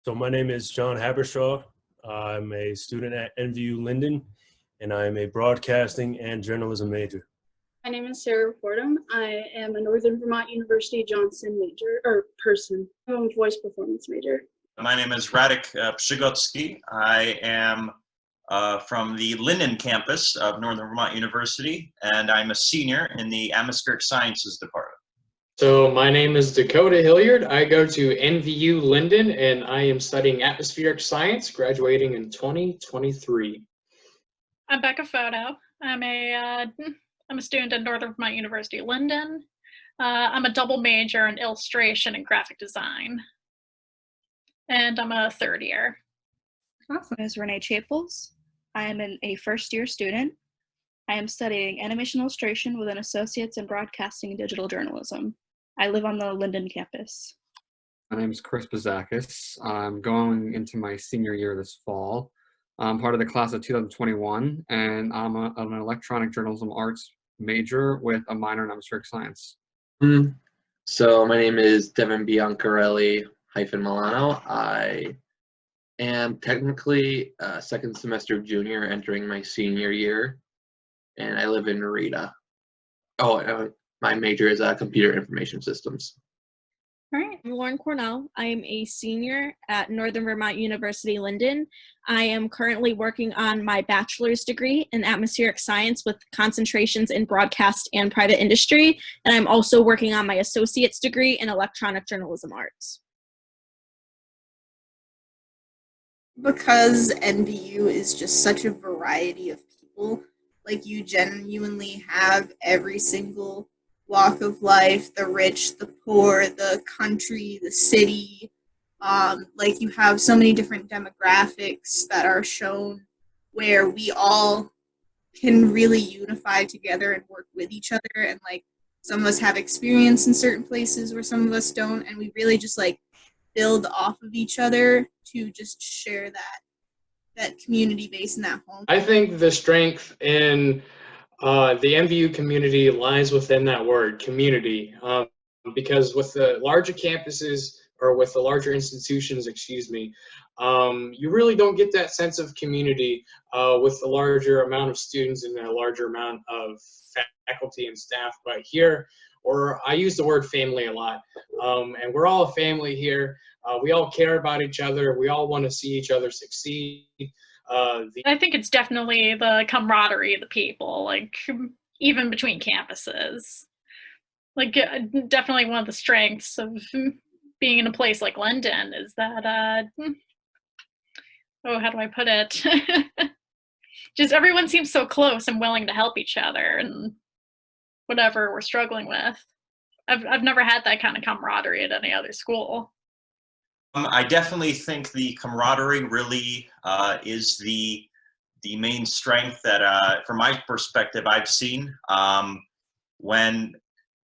So my name is John Habershaw. I'm a student at NVU Linden, and I am a broadcasting and journalism major. My name is Sarah Fordham. I am a Northern Vermont University Johnson major, or person. I'm a voice performance major. My name is Radek Przygotsky. I am from the Linden campus of Northern Vermont University, and I'm a senior in the Atmospheric Sciences Department. So my name is Dakota Hilliard. I go to NVU Linden, and I am studying atmospheric science, graduating in 2023. I'm Becca Photo. I'm a student at Northern Vermont University Linden. I'm a double major in illustration and graphic design, and I'm a third year. Awesome. My name is Renee Chapels. I am a first-year student. I am studying animation illustration with an associate's in broadcasting and digital journalism. I live on the Linden campus. My name is Chris Bazakis. I'm going into my senior year this fall. I'm part of the class of 2021, and I'm an electronic journalism arts major with a minor in atmospheric science. So my name is Devin Biancarelli-Milano. I am technically a second semester junior entering my senior year, and I live in Narita. My major is computer information systems. All right, I'm Lauren Cornell. I am a senior at Northern Vermont University Linden. I am currently working on my bachelor's degree in atmospheric science with concentrations in broadcast and private industry, and I'm also working on my associate's degree in electronic journalism arts. Because NVU is just such a variety of people, like you genuinely have every single walk of life, the rich, the poor, the country, the city. Like you have so many different demographics that are shown where we all can really unify together and work with each other. And like some of us have experience in certain places where some of us don't. And we really just like build off of each other to just share that community base in that home. I think the strength in the NVU community lies within that word, community, because with the larger campuses or with the larger institutions, you really don't get that sense of community with the larger amount of students and a larger amount of faculty and staff. But here, I use the word family a lot, and we're all a family here. We all care about each other. We all want to see each other succeed. I think it's definitely the camaraderie of the people, like even between campuses. Like definitely one of the strengths of being in a place like Linden is that, how do I put it? Just everyone seems so close and willing to help each other and whatever we're struggling with. I've never had that kind of camaraderie at any other school. I definitely think the camaraderie really is the main strength that, from my perspective, I've seen. When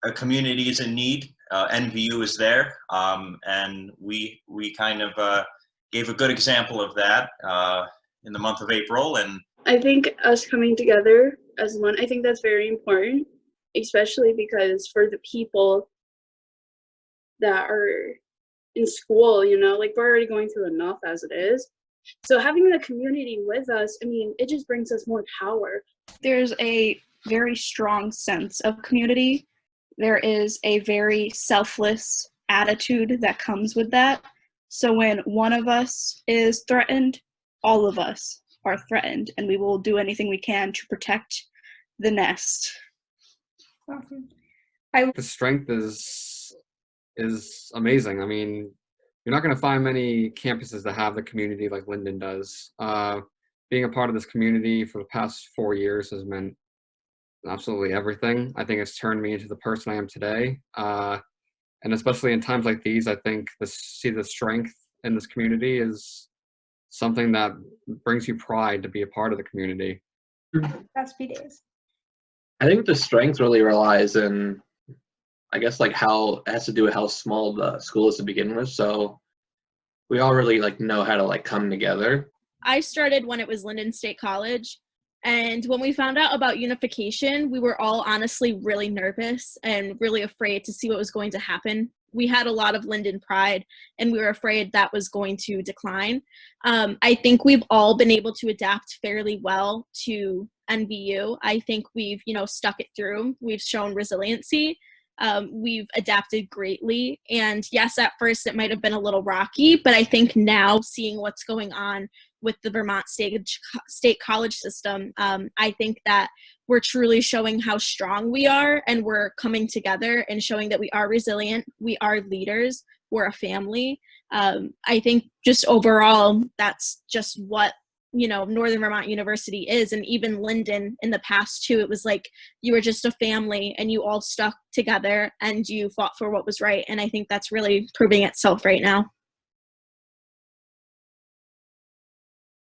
a community is in need, NVU is there, and we kind of gave a good example of that in the month of April. And I think us coming together as one, I think that's very important, especially because for the people that are in school, like we're already going through enough as it is. So having the community with us, it just brings us more power. There's a very strong sense of community. There is a very selfless attitude that comes with that. So when one of us is threatened, all of us are threatened, and we will do anything we can to protect the nest. Awesome. The strength is amazing. You're not going to find many campuses that have the community like Linden does. Being a part of this community for the past 4 years has meant absolutely everything. I think it's turned me into the person I am today. And especially in times like these, I think see the strength in this community is something that brings you pride to be a part of the community. Past few days. I think the strength really relies in, I guess, like how it has to do with how small the school is to begin with. So we all really know how to come together. I started when it was Linden State College, and when we found out about unification, we were all honestly really nervous and really afraid to see what was going to happen we had a lot of Linden pride, and we were afraid that was going to decline. I think we've all been able to adapt fairly well to NVU. I think we've, stuck it through. We've shown resiliency. We've adapted greatly. And yes, at first it might have been a little rocky, but I think now, seeing what's going on with the Vermont state college system, I think that we're truly showing how strong we are, and we're coming together and showing that we are resilient, we are leaders, we're a family. I think just overall, that's just what, Northern Vermont University is. And even Linden in the past too, it was like you were just a family and you all stuck together and you fought for what was right. And I think that's really proving itself right now.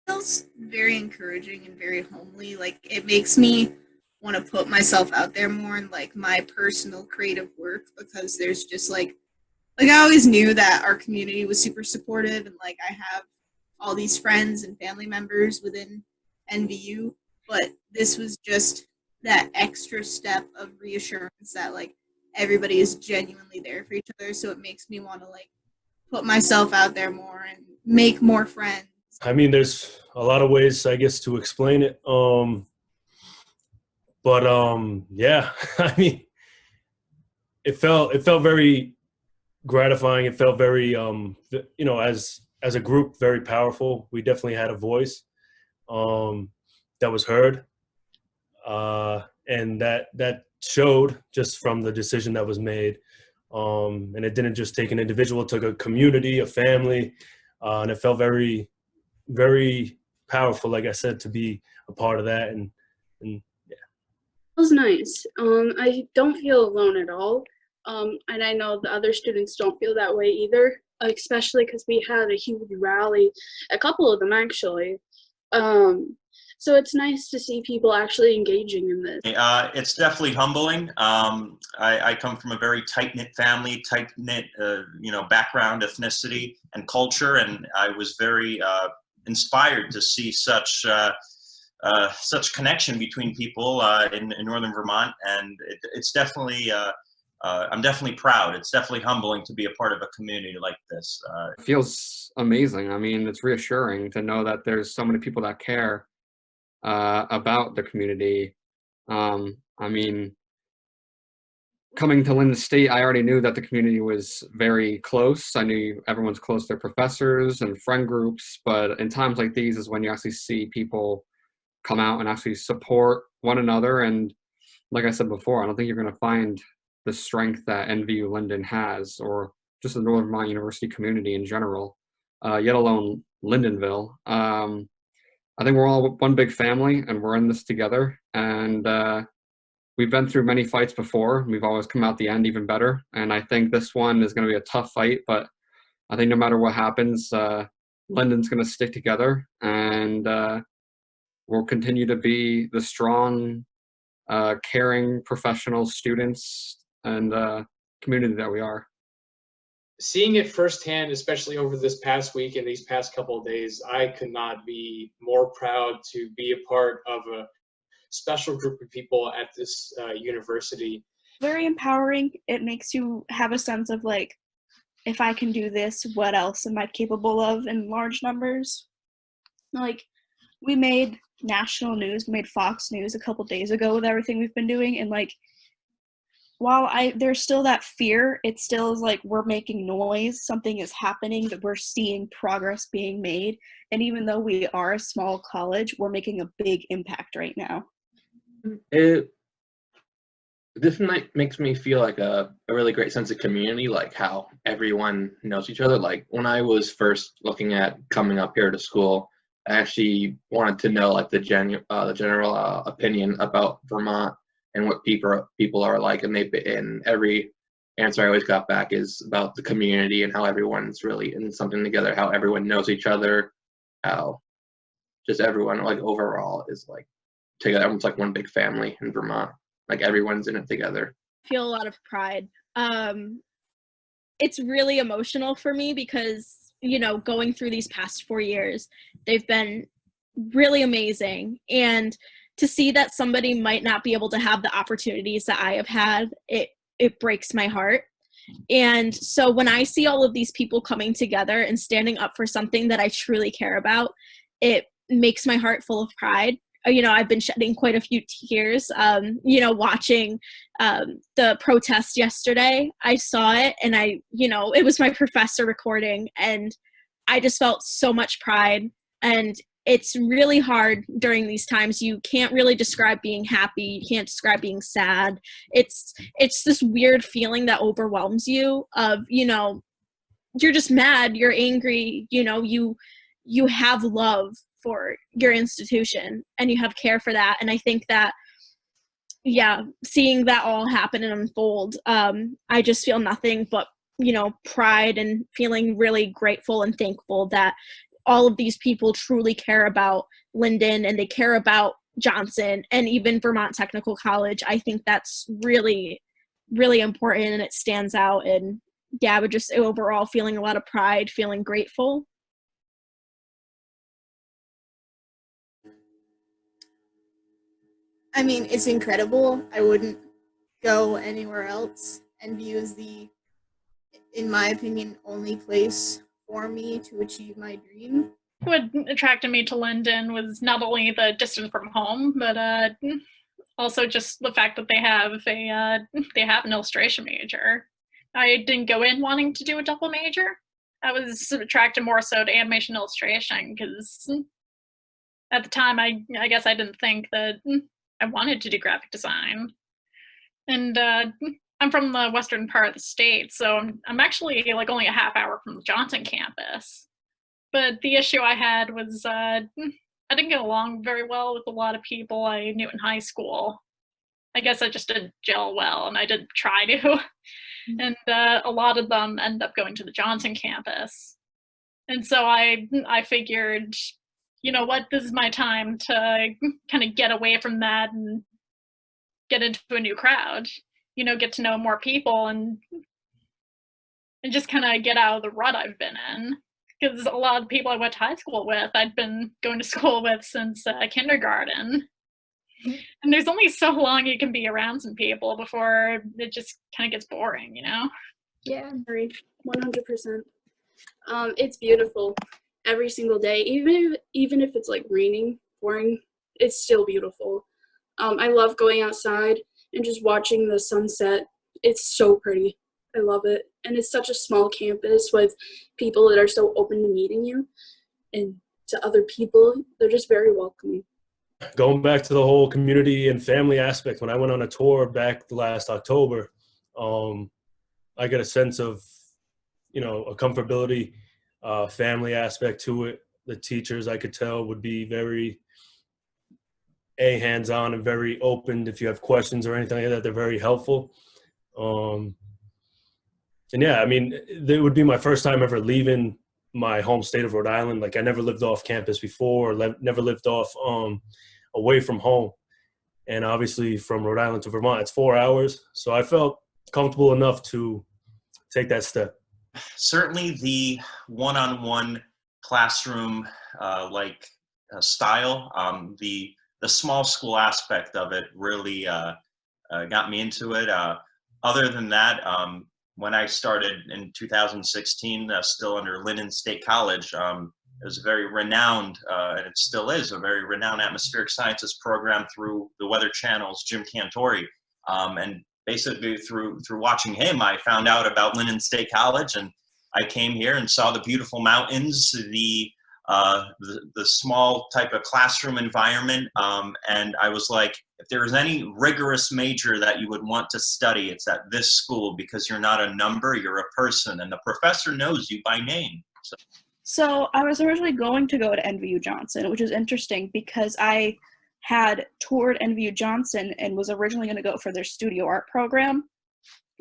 Feels very encouraging and very homely. Like, it makes me want to put myself out there more in like my personal creative work, because there's just like I always knew that our community was super supportive, and like I have all these friends and family members within NVU, but this was just that extra step of reassurance that like everybody is genuinely there for each other. So it makes me want to like put myself out there more and make more friends. I mean, there's a lot of ways, I guess, to explain it. Yeah, I mean, it felt very gratifying. It felt very, as a group, very powerful. We definitely had a voice that was heard, and that showed just from the decision that was made. And it didn't just take an individual; it took a community, a family, and it felt very, very powerful. Like I said, to be a part of that, and yeah. It was nice. I don't feel alone at all. And I know the other students don't feel that way either, especially because we had a huge rally, a couple of them actually. So it's nice to see people actually engaging in this. It's definitely humbling. I come from a very tight-knit family, tight-knit, background, ethnicity, and culture, and I was very inspired to see such connection between people in Northern Vermont, and it's definitely. I'm definitely proud. It's definitely humbling to be a part of a community like this. It feels amazing. I mean, it's reassuring to know that there's so many people that care about the community. I mean, coming to Linden State, I already knew that the community was very close. I knew everyone's close to their professors and friend groups, but in times like these is when you actually see people come out and actually support one another. And like I said before, I don't think you're going to find the strength that NVU Linden has, or just the Northern Vermont University community in general, yet alone Lindenville. I think we're all one big family, and we're in this together. And we've been through many fights before. We've always come out the end even better. And I think this one is going to be a tough fight, but I think no matter what happens, Linden's going to stick together, and we'll continue to be the strong, caring, professional students and community that we are. Seeing it firsthand, especially over this past week and these past couple of days, I could not be more proud to be a part of a special group of people at this university. Very empowering. It makes you have a sense of like, if I can do this, what else am I capable of in large numbers? Like, we made national news, we made Fox News a couple days ago with everything we've been doing, and like, while there's still that fear, it still is like we're making noise, something is happening, that we're seeing progress being made, and even though we are a small college, we're making a big impact right now. This night makes me feel like a really great sense of community, like how everyone knows each other. Like when I was first looking at coming up here to school, I actually wanted to know like the general opinion about Vermont and what people are like, and every answer I always got back is about the community and how everyone's really in something together, how everyone knows each other, how just everyone like overall is like together. Everyone's like one big family in Vermont. Like everyone's in it together. I feel a lot of pride. It's really emotional for me because, going through these past 4 years, they've been really amazing. And to see that somebody might not be able to have the opportunities that I have had, it breaks my heart. And so when I see all of these people coming together and standing up for something that I truly care about, it makes my heart full of pride. I've been shedding quite a few tears, watching the protest yesterday. I saw it, and it was my professor recording, and I just felt so much pride. And it's really hard during these times. You can't really describe being happy. You can't describe being sad. It's this weird feeling that overwhelms you of, you're just mad, you're angry, you have love for your institution and you have care for that. And I think that, seeing that all happen and unfold, I just feel nothing but, pride and feeling really grateful and thankful that all of these people truly care about Linden and they care about Johnson and even Vermont Technical College. I think that's really, really important, and it stands out. And but just overall feeling a lot of pride, feeling grateful. I mean, it's incredible. I wouldn't go anywhere else. NVU is in my opinion, only place for me to achieve my dream. What attracted me to Linden was not only the distance from home, but also just the fact that they have an illustration major. I didn't go in wanting to do a double major. I was attracted more so to animation illustration because at the time I guess I didn't think that I wanted to do graphic design. And I'm from the western part of the state, so I'm actually only a half hour from the Johnson campus. But the issue I had was I didn't get along very well with a lot of people I knew in high school. I guess I just didn't gel well, and I did try to. And a lot of them end up going to the Johnson campus. And so I figured, what, this is my time to kind of get away from that and get into a new crowd, get to know more people and just kind of get out of the rut I've been in. Because a lot of the people I went to high school with, I'd been going to school with since kindergarten. And there's only so long you can be around some people before it just kind of gets boring, Yeah, agreed, 100%. It's beautiful every single day, even if it's raining, pouring, it's still beautiful. I love going outside and just watching the sunset. It's so pretty. I love it. And it's such a small campus with people that are so open to meeting you, and to other people, they're just very welcoming. Going back to the whole community and family aspect, when I went on a tour back last October, I get a sense of, a comfortability, family aspect to it. The teachers, I could tell, would be very hands-on and very open. If you have questions or anything like that, they're very helpful. And yeah, I mean, it would be my first time ever leaving my home state of Rhode Island. I never lived off campus before, or never lived off away from home. And obviously from Rhode Island to Vermont, it's 4 hours. So I felt comfortable enough to take that step. Certainly the one-on-one classroom style, the small school aspect of it really got me into it. Other than that, when I started in 2016, still under Linden State College, it was a very renowned, and it still is, a very renowned atmospheric sciences program through the Weather Channel's Jim Cantori. And basically through watching him, I found out about Linden State College, and I came here and saw the beautiful mountains, the small type of classroom environment, and I was like, if there's any rigorous major that you would want to study, it's at this school, because you're not a number, you're a person, and the professor knows you by name. So I was originally going to go to NVU Johnson, which is interesting because I had toured NVU Johnson and was originally going to go for their studio art program,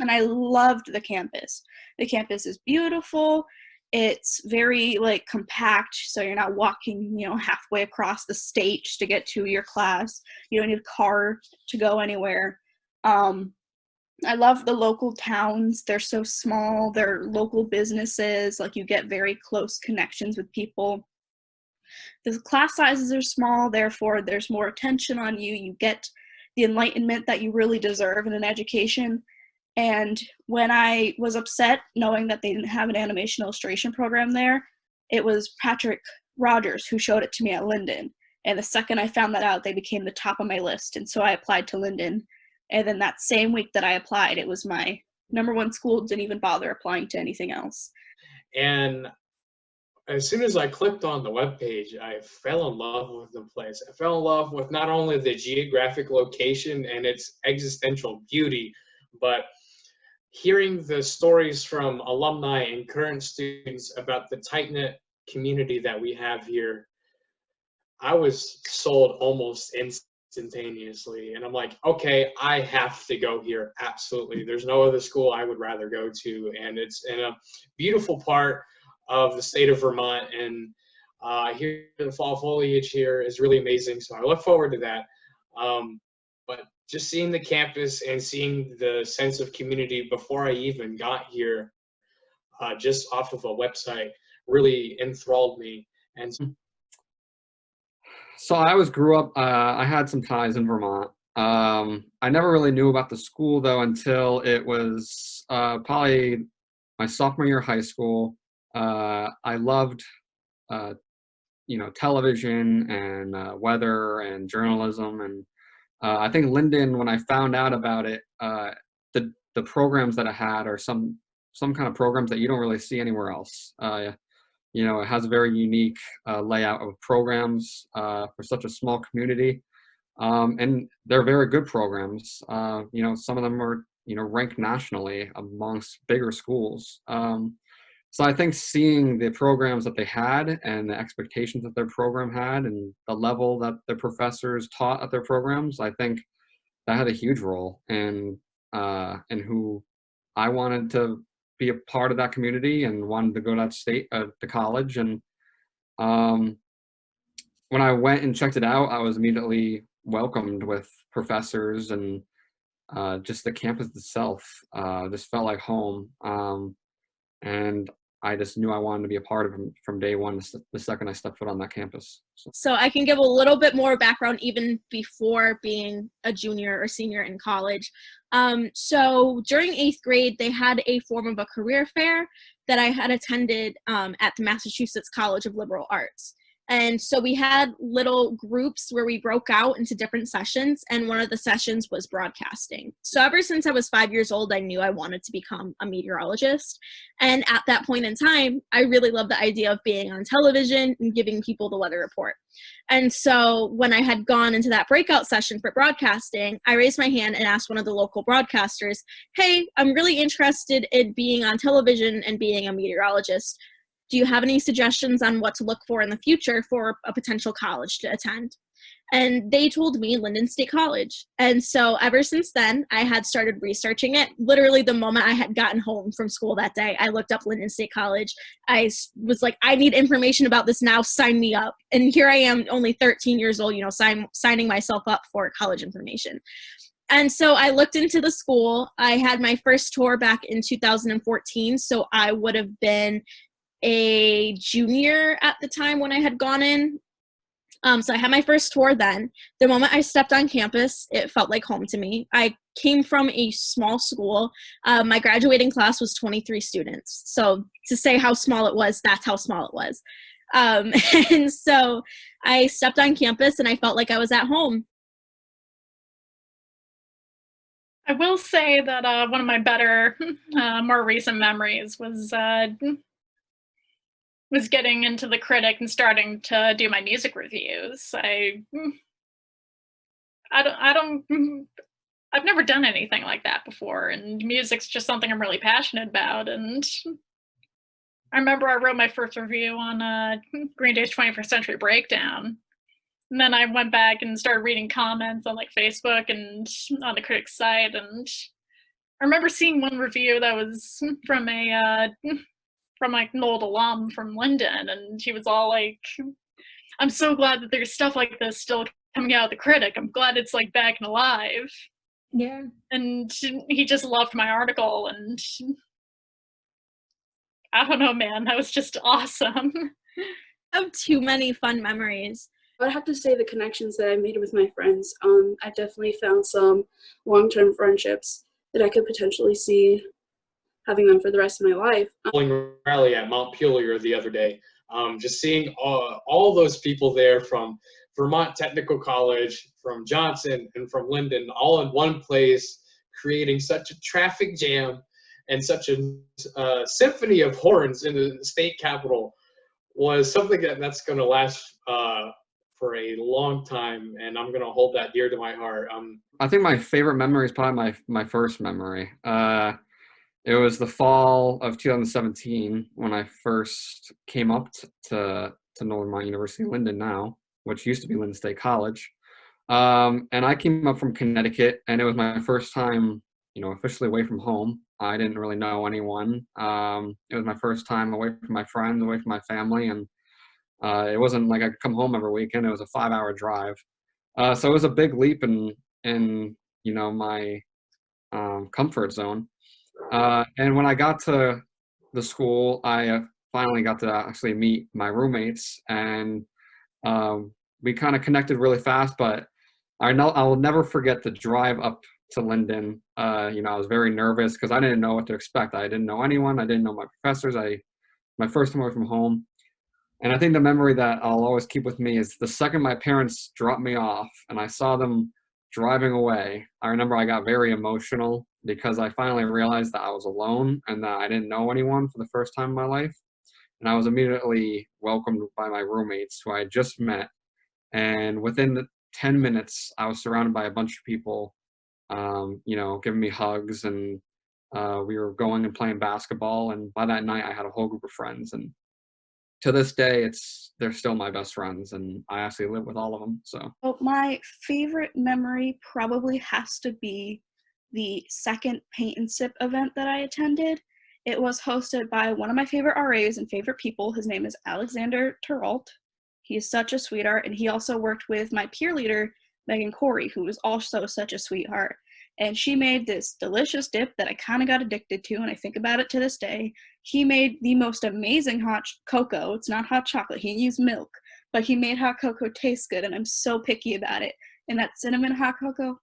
and I loved the campus. The campus is beautiful. It's very compact, so you're not walking, halfway across the state to get to your class. You don't need a car to go anywhere. I love the local towns. They're so small. They're local businesses. You get very close connections with people. The class sizes are small, therefore there's more attention on you. You get the enlightenment that you really deserve in an education. And when I was upset knowing that they didn't have an animation illustration program there, it was Patrick Rogers who showed it to me at Linden. And the second I found that out, they became the top of my list. And so I applied to Linden. And then that same week that I applied, it was my #1 school, didn't even bother applying to anything else. And as soon as I clicked on the webpage, I fell in love with the place. I fell in love with not only the geographic location and its existential beauty, but hearing the stories from alumni and current students about the tight-knit community that we have here, I was sold almost instantaneously. And I'm like, okay, I have to go here. Absolutely. There's no other school I would rather go to. And it's in a beautiful part of the state of Vermont. And here the fall foliage here is really amazing. So I look forward to that. But just seeing the campus and seeing the sense of community before I even got here, just off of a website, really enthralled me. And So I grew up, I had some ties in Vermont. I never really knew about the school though until it was probably my sophomore year of high school. I loved, television and weather and journalism. And I think Linden, when I found out about it, the programs that it had are some kind of programs that you don't really see anywhere else. It has a very unique layout of programs for such a small community. And they're very good programs. Some of them are, ranked nationally amongst bigger schools. So I think seeing the programs that they had and the expectations that their program had and the level that the professors taught at their programs, I think that had a huge role in who I wanted to be a part of that community and wanted to go to college. And when I went and checked it out, I was immediately welcomed with professors and just the campus itself just felt like home. And I just knew I wanted to be a part of it from day one, the second I stepped foot on that campus. So I can give a little bit more background even before being a junior or senior in college. So during 8th grade, they had a form of a career fair that I had attended at the Massachusetts College of Liberal Arts. And so we had little groups where we broke out into different sessions, and one of the sessions was broadcasting. So ever since I was 5 years old, I knew I wanted to become a meteorologist. And at that point in time, I really loved the idea of being on television and giving people the weather report. And so when I had gone into that breakout session for broadcasting, I raised my hand and asked one of the local broadcasters, hey, I'm really interested in being on television and being a meteorologist. Do you have any suggestions on what to look for in the future for a potential college to attend? And they told me Linden State College. And so ever since then, I had started researching it. Literally the moment I had gotten home from school that day, I looked up Linden State College. I was like, I need information about this now, sign me up. And here I am, only 13 years old, signing myself up for college information. And so I looked into the school. I had my first tour back in 2014. So I would have been a junior at the time when I had gone in. So I had my first tour then. The moment I stepped on campus, it felt like home to me. I came from a small school. My graduating class was 23 students. So to say how small it was, that's how small it was. And so I stepped on campus and I felt like I was at home. I will say that one of my better, more recent memories was getting into the Critic and starting to do my music reviews. I've never done anything like that before, and music's just something I'm really passionate about. And I remember I wrote my first review on Green Day's 21st Century Breakdown. And then I went back and started reading comments on Facebook and on the Critic's site. And I remember seeing one review that was from an old alum from Linden, and he was all like, I'm so glad that there's stuff like this still coming out of the Critic. I'm glad it's back and alive. Yeah. And he just loved my article, and I don't know, man, that was just awesome. I have too many fun memories. I would have to say the connections that I made with my friends. I definitely found some long-term friendships that I could potentially see having them for the rest of my life. Rally at Montpelier the other day. Just seeing all those people there from Vermont Technical College, from Johnson, and from Linden, all in one place, creating such a traffic jam and such a symphony of horns in the state capitol was something that's going to last for a long time, and I'm going to hold that dear to my heart. I think my favorite memory is probably my first memory. It was the fall of 2017 when I first came up to Northern Vermont University, Linden now, which used to be Linden State College. And I came up from Connecticut, and it was my first time, officially away from home. I didn't really know anyone. It was my first time away from my friends, away from my family, and it wasn't like I could come home every weekend. It was a 5-hour drive. So it was a big leap in my comfort zone. And when I got to the school, I finally got to actually meet my roommates, and we kind of connected really fast. But I will never forget the drive up to Linden. I was very nervous because I didn't know what to expect. I didn't know anyone. I didn't know my professors. My first time away from home. And I think the memory that I'll always keep with me is the second my parents dropped me off and I saw them driving away. I remember I got very emotional because I finally realized that I was alone and that I didn't know anyone for the first time in my life. And I was immediately welcomed by my roommates who I had just met. And within the 10 minutes, I was surrounded by a bunch of people, giving me hugs, and we were going and playing basketball. And by that night, I had a whole group of friends. And to this day, they're still my best friends, and I actually live with all of them. So my favorite memory probably has to be the second Paint and Sip event that I attended. It was hosted by one of my favorite RAs and favorite people. His name is Alexander Teralt. He is such a sweetheart, and he also worked with my peer leader, Megan Corey, who is also such a sweetheart. And she made this delicious dip that I kind of got addicted to, and I think about it to this day. He made the most amazing hot cocoa. It's not hot chocolate. He used milk, but he made hot cocoa taste good, and I'm so picky about it. And that cinnamon hot cocoa,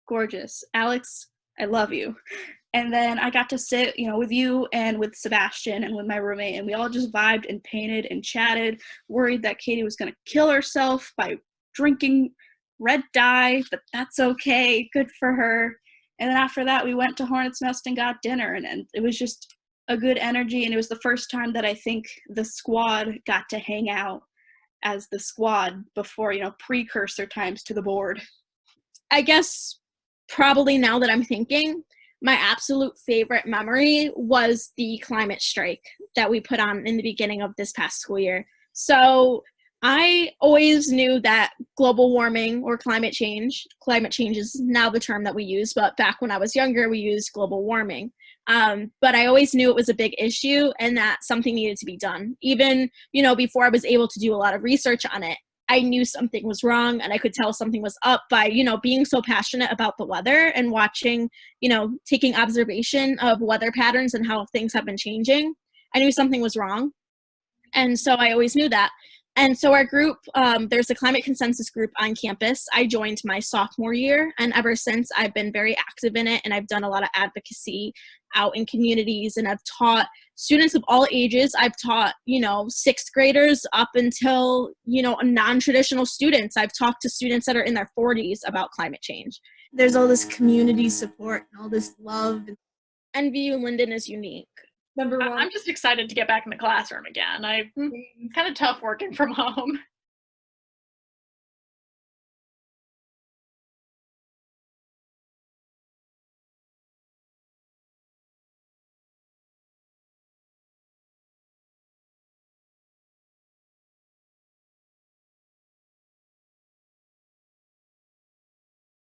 gorgeous. Alex, I love you. And then I got to sit, with you and with Sebastian and with my roommate, and we all just vibed and painted and chatted, worried that Katie was going to kill herself by drinking red dye, but that's okay. Good for her. And then after that, we went to Hornet's Nest and got dinner, and it was just a good energy. And it was the first time that I think the squad got to hang out as the squad before, precursor times to the board. I guess probably now that I'm thinking, my absolute favorite memory was the climate strike that we put on in the beginning of this past school year. So I always knew that global warming or climate change is now the term that we use, but back when I was younger, we used global warming. But I always knew it was a big issue and that something needed to be done. Even, before I was able to do a lot of research on it, I knew something was wrong and I could tell something was up by, being so passionate about the weather and watching, taking observation of weather patterns and how things have been changing. I knew something was wrong. And so I always knew that. And so our group, there's a climate consensus group on campus. I joined my sophomore year, and ever since I've been very active in it, and I've done a lot of advocacy out in communities, and I've taught students of all ages. I've taught, 6th graders up until, non-traditional students. I've talked to students that are in their 40s about climate change. There's all this community support and all this love. NVU Linden is unique. Number one. I'm just excited to get back in the classroom again. It's kind of tough working from home.